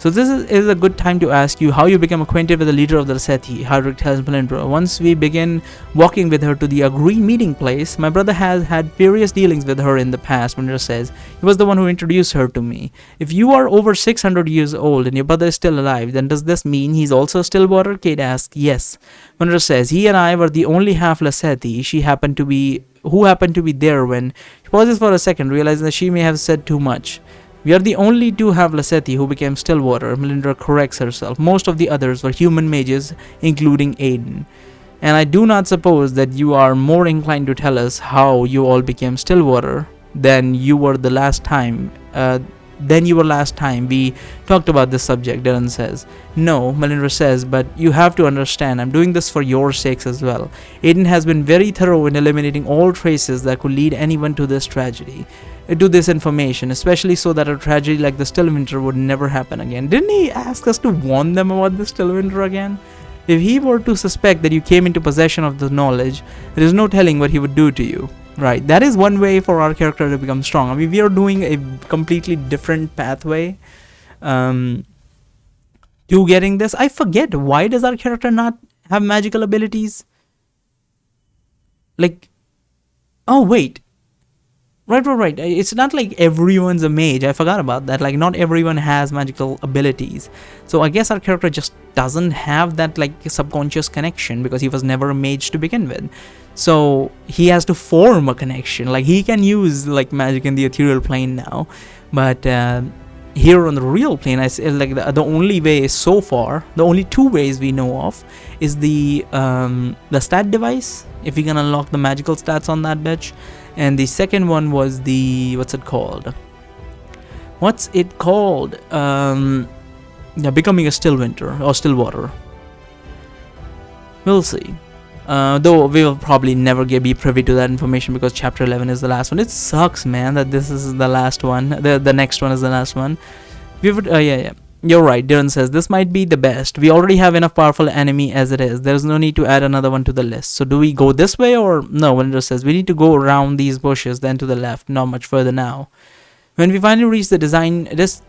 So this is a good time to ask you how you became acquainted with the leader of the Laseti, Hardrick tells Melindra. Once we begin walking with her to the agreed meeting place, my brother has had various dealings with her in the past, Melindra says. He was the one who introduced her to me. If you are over 600 years old and your brother is still alive, then does this mean he's also Stillwater? Kate asks. Yes. Melindra says, he and I were the only half Laseti who happened to be there when... She pauses for a second, realizing that she may have said too much. We are the only two half Laseti who became Stillwater, Melindra corrects herself. Most of the others were human mages, including Aiden. And I do not suppose that you are more inclined to tell us how you all became Stillwater than you were last time we talked about this subject, Darren says. No, Melindra says, but you have to understand, I'm doing this for your sakes as well. Aiden has been very thorough in eliminating all traces that could lead anyone to this tragedy. To this information, especially so that a tragedy like the Stillwinter would never happen again. Didn't he ask us to warn them about the Stillwinter again? If he were to suspect that you came into possession of the knowledge, there is no telling what he would do to you. Right, that is one way for our character to become strong. I mean, we are doing a completely different pathway to getting this. I forget, why does our character not have magical abilities? Like, oh wait. Right. It's not like everyone's a mage. I forgot about that. Like, not everyone has magical abilities. So I guess our character just doesn't have that, like, subconscious connection because he was never a mage to begin with. So he has to form a connection. Like, he can use, like, magic in the ethereal plane now. But here on the real plane, like the only way so far, the only two ways we know of is the stat device, if we can unlock the magical stats on that bitch. And the second one was the, what's it called? Becoming a Stillwinter or Stillwater. We'll see. Though we will probably never be privy to that information because chapter 11 is the last one. It sucks, man, that this is the last one. The next one is the last one. We would, yeah. You're right, Darren says, this might be the best. We already have enough powerful enemy as it is. There's no need to add another one to the list. So do we go this way or... No, Melindra says, we need to go around these bushes, then to the left, not much further now. When we finally reach the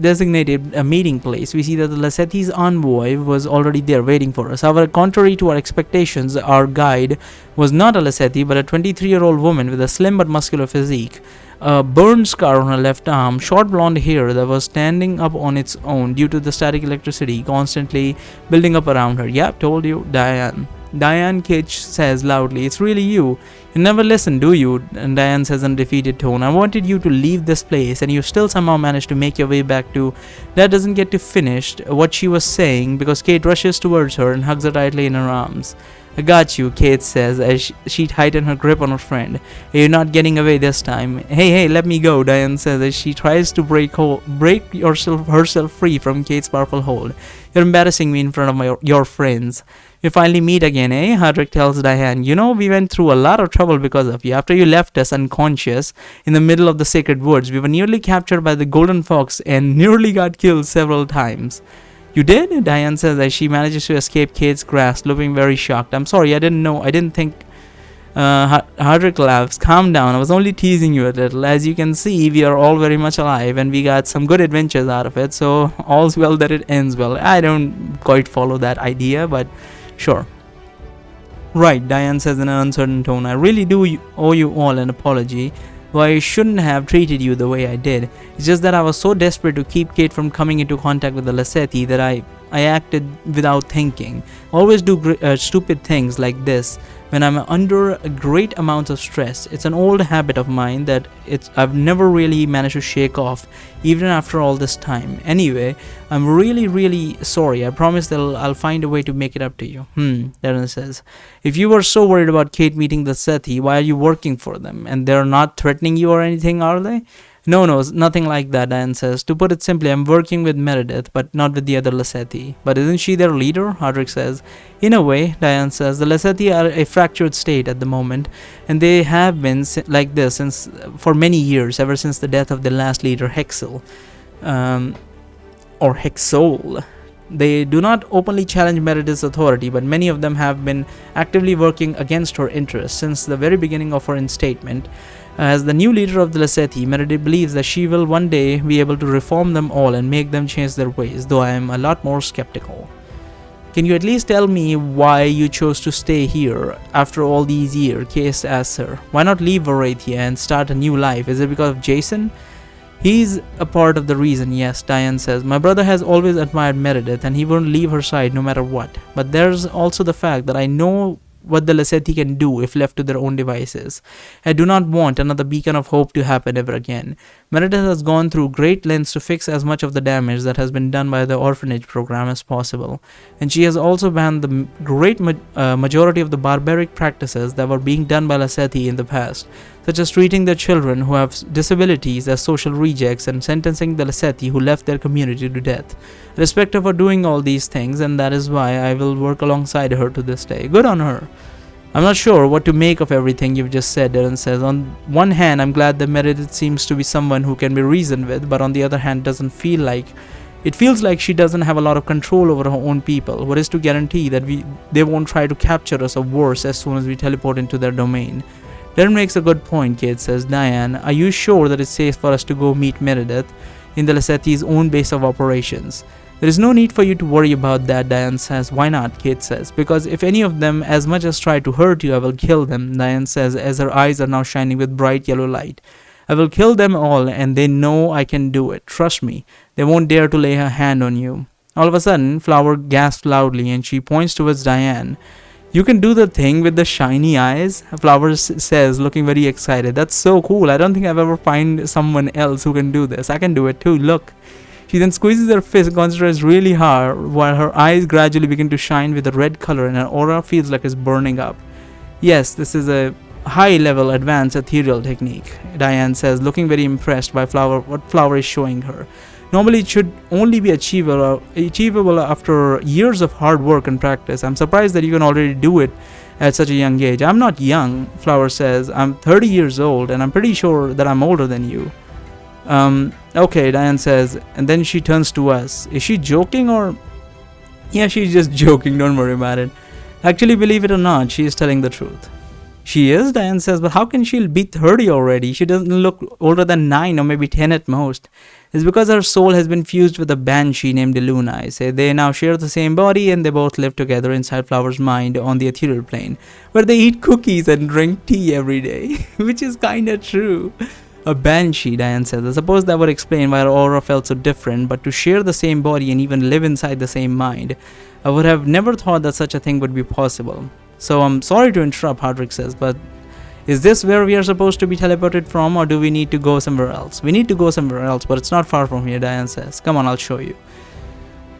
designated meeting place, we see that the Laseti's envoy was already there waiting for us. However, contrary to our expectations, our guide was not a Laseti, but a 23-year-old woman with a slim but muscular physique. A burn scar on her left arm, short blonde hair that was standing up on its own due to the static electricity constantly building up around her. Yep, told you, Diane. Diane, Kitch says loudly, it's really you. You never listen, do you? And Diane says in a defeated tone, I wanted you to leave this place and you still somehow managed to make your way back to... That doesn't get to finish what she was saying because Kate rushes towards her and hugs her tightly in her arms. I got you, Kate says as she tightened her grip on her friend. You're not getting away this time. Hey, let me go, Diane says as she tries to break herself free from Kate's powerful hold. You're embarrassing me in front of your friends. We finally meet again, eh? Hardrick tells Diane. You know, we went through a lot of trouble because of you. After you left us unconscious in the middle of the sacred woods, we were nearly captured by the golden fox and nearly got killed several times. You did? Diane says as she manages to escape Kate's grasp, looking very shocked. I'm sorry, I didn't know. I didn't think... Hardrick laughs. Calm down. I was only teasing you a little. As you can see, we are all very much alive and we got some good adventures out of it. So, all's well that it ends well. I don't quite follow that idea, but sure. Right, Diane says in an uncertain tone. I really do owe you all an apology. Though I shouldn't have treated you the way I did. It's just that I was so desperate to keep Kate from coming into contact with the Laseti that I acted without thinking. Always do stupid things like this when I'm under great amounts of stress. It's an old habit of mine that I've never really managed to shake off, even after all this time. Anyway, I'm really sorry. I promise that I'll find a way to make it up to you. Darren says. If you were so worried about Kate meeting the Laseti, why are you working for them? And they're not threatening you or anything, are they? No, nothing like that, Diane says. To put it simply, I'm working with Meredith, but not with the other Laseti. But isn't she their leader? Hardrick says. In a way, Diane says, the Laseti are a fractured state at the moment, and they have been like this for many years, ever since the death of the last leader, Hexel. Or Hexol. They do not openly challenge Meredith's authority, but many of them have been actively working against her interests since the very beginning of her instatement. As the new leader of the Lassethi, Meredith believes that she will one day be able to reform them all and make them change their ways, though I am a lot more skeptical. Can you at least tell me why you chose to stay here after all these years? Case asks her. Why not leave Varathia and start a new life? Is it because of Jason? He's a part of the reason, yes, Diane says. My brother has always admired Meredith and he won't leave her side no matter what. But there's also the fact that I know what the Lassethi can do if left to their own devices. I do not want another beacon of hope to happen ever again. Meredith has gone through great lengths to fix as much of the damage that has been done by the orphanage program as possible, and she has also banned the great majority of the barbaric practices that were being done by Lassethi in the past, such as treating their children who have disabilities as social rejects and sentencing the Lassethi who left their community to death. I respect her for doing all these things, and that is why I will work alongside her to this day. Good on her. I'm not sure what to make of everything you've just said, Darren says. On one hand, I'm glad that Meredith seems to be someone who can be reasoned with, but on the other hand, it feels like she doesn't have a lot of control over her own people. What is to guarantee that they won't try to capture us or worse as soon as we teleport into their domain? Darren makes a good point, Kate says. Diane, are you sure that it's safe for us to go meet Meredith in the Lassethi's own base of operations? There is no need for you to worry about that, Diane says. Why not? Kate says. Because if any of them as much as try to hurt you, I will kill them, Diane says as her eyes are now shining with bright yellow light. I will kill them all, and they know I can do it. Trust me. They won't dare to lay a hand on you. All of a sudden, Flower gasps loudly and she points towards Diane. You can do the thing with the shiny eyes? Flower says, looking very excited. That's so cool. I don't think I've ever found someone else who can do this. I can do it too. Look. She then squeezes her fist and concentrates really hard while her eyes gradually begin to shine with a red color and her aura feels like it's burning up. Yes, this is a high-level advanced ethereal technique, Diane says, looking very impressed by what Flower is showing her. Normally it should only be achievable after years of hard work and practice. I'm surprised that you can already do it at such a young age. I'm not young, Flower says. I'm 30 years old and I'm pretty sure that I'm older than you. Okay, Diane says, and then she turns to us. Is she joking or... Yeah, she's just joking, don't worry about it. Actually, believe it or not, she is telling the truth. She is, Diane says, but how can she be 30 already? She doesn't look older than 9 or maybe 10 at most. It's because her soul has been fused with a banshee named Luna. I say they now share the same body and they both live together inside Flower's mind on the ethereal plane, where they eat cookies and drink tea every day, which is kinda true. A banshee, Diane says. I suppose that would explain why her aura felt so different, but to share the same body and even live inside the same mind, I would have never thought that such a thing would be possible. So I'm sorry to interrupt, Hardrick says, but is this where we are supposed to be teleported from, or do we need to go somewhere else? We need to go somewhere else, but it's not far from here, Diane says. Come on, I'll show you.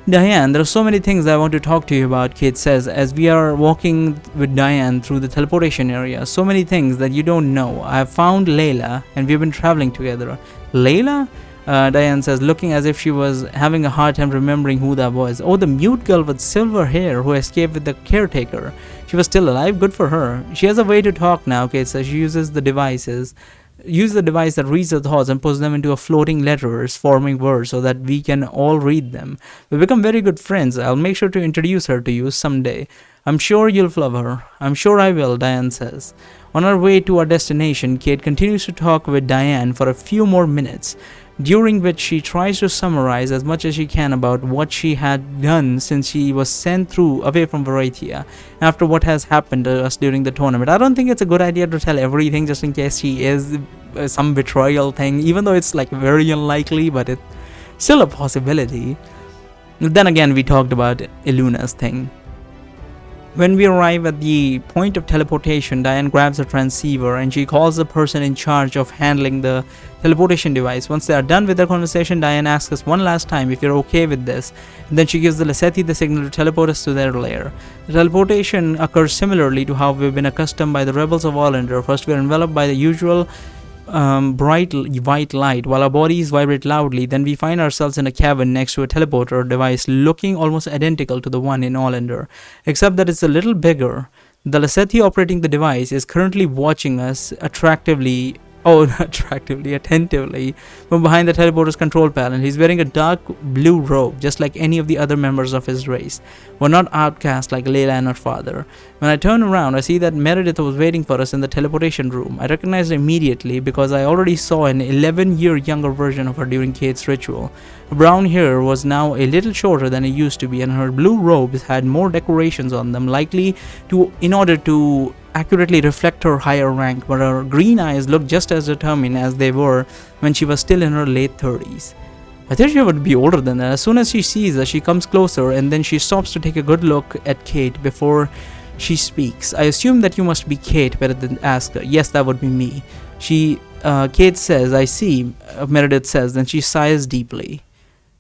Diane, there are so many things I want to talk to you about, Kate says, as we are walking with Diane through the teleportation area. So many things that you don't know. I have found Layla, and we've been traveling together. Layla? Diane says, looking as if she was having a hard time remembering who that was. Oh, the mute girl with silver hair who escaped with the caretaker. She was still alive? Good for her. She has a way to talk now, Kate says. She uses the device that reads the thoughts and puts them into a floating letters forming words so that we can all read them. We become very good friends. I'll make sure to introduce her to you someday. I'm sure you'll love her. I'm sure I will, Diane says. On our way to our destination, Kate continues to talk with Diane for a few more minutes, during which she tries to summarize as much as she can about what she had done since she was sent away from Varathia after what has happened to us during the tournament. I don't think it's a good idea to tell everything just in case she is some betrayal thing, even though it's like very unlikely, but it's still a possibility. Then again, we talked about Iluna's thing. When we arrive at the point of teleportation, Diane grabs a transceiver and she calls the person in charge of handling the teleportation device. Once they are done with their conversation, Diane asks us one last time if you're okay with this, and then she gives the Lassethi the signal to teleport us to their lair. The teleportation occurs similarly to how we've been accustomed by the rebels of Orlander. First, we are enveloped by the usual bright white light while our bodies vibrate loudly. Then we find ourselves in a cavern next to a teleporter device looking almost identical to the one in Orlander, except that it's a little bigger. The Lassethi operating the device is currently watching us attractively Oh, attractively, attentively, from behind the teleporter's control panel. He's wearing a dark blue robe, just like any of the other members of his race. We're not outcast like Layla and her father. When I turn around, I see that Meredith was waiting for us in the teleportation room. I recognized her immediately because I already saw an 11-year younger version of her during Kate's ritual. Her brown hair was now a little shorter than it used to be, and her blue robes had more decorations on them, likely in order to accurately reflect her higher rank, but her green eyes looked just as determined as they were when she was still in her late 30s. I thought she would be older than that. As soon as she sees us, she comes closer and then she stops to take a good look at Kate before she speaks. I assume that you must be Kate, Meredith asks her. Yes, that would be me. Kate says, I see, Meredith says, then she sighs deeply.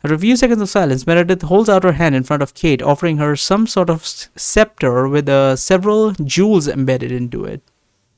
After a few seconds of silence, Meredith holds out her hand in front of Kate, offering her some sort of scepter with several jewels embedded into it.